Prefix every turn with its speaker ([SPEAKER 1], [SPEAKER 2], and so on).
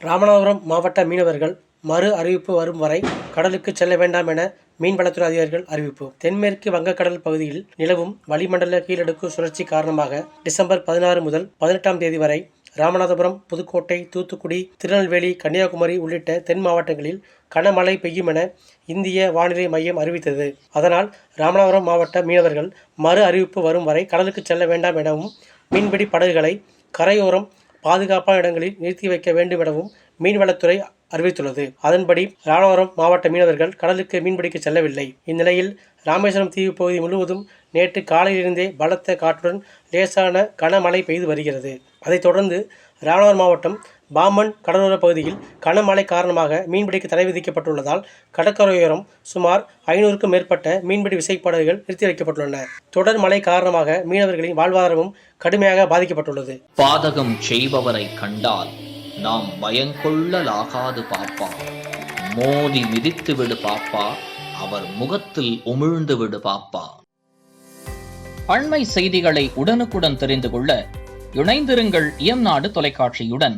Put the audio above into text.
[SPEAKER 1] ராமநாதபுரம் மாவட்ட மீனவர்கள் மறு அறிவிப்பு வரும் வரை கடலுக்கு செல்ல வேண்டாம் என மீன்வளத்துறை அதிகாரிகள் அறிவிப்பு. தென்மேற்கு வங்கக்கடல் பகுதியில் நிலவும் வளிமண்டல கீழடுக்கு சுழற்சி காரணமாக டிசம்பர் 16 முதல் 18ஆம் தேதி வரை ராமநாதபுரம், புதுக்கோட்டை, தூத்துக்குடி, திருநெல்வேலி, கன்னியாகுமரி உள்ளிட்ட தென் மாவட்டங்களில் கனமழை பெய்யும் என இந்திய வானிலை மையம் அறிவித்தது. அதனால் ராமநாதபுரம் மாவட்ட மீனவர்கள் மறு அறிவிப்பு வரும் வரை கடலுக்கு செல்ல வேண்டாம் எனவும், மீன்பிடி படகுகளை கரையோரம் பாதுகாப்பான இடங்களில் நிறுத்தி வைக்க வேண்டும் எனவும் மீன்வளத்துறை அறிவித்துள்ளது. அதன்படி ராமநாதபுரம் மாவட்ட மீனவர்கள் கடலுக்கு மீன்பிடிக்க செல்லவில்லை. இந்நிலையில் ராமேஸ்வரம் தீவு பகுதி முழுவதும் நேற்று காலையிலிருந்தே பலத்த காற்றுடன் லேசான கனமழை பெய்து வருகிறது. அதைத் தொடர்ந்து ராமநாதபுரம் மாவட்டம் பாம்பன் கடலோர பகுதியில் கனமழை காரணமாக மீன்பிடிக்க தடை விதிக்கப்பட்டுள்ளதால் கடற்கரையோரம் சுமார் 500க்கும் மேற்பட்ட மீன்பிடி விசைப்படகுகள் நிறுத்தி வைக்கப்பட்டுள்ளன. தொடர் மழை காரணமாக மீனவர்களின் வாழ்வாதாரமும் கடுமையாக பாதிக்கப்பட்டுள்ளது.
[SPEAKER 2] பாதகம் செய்பவரை கண்டால் நாம் பயங்கொள்ளலாகாது பாப்பா, மோதி மிதித்து விடு பாப்பா, அவர் முகத்தில் உமிழ்ந்து விடு பாப்பா. அண்மை செய்திகளை உடனுக்குடன் தெரிந்து கொள்ள இணைந்திருங்கள் இயம்நாடு தொலைக்காட்சியுடன்.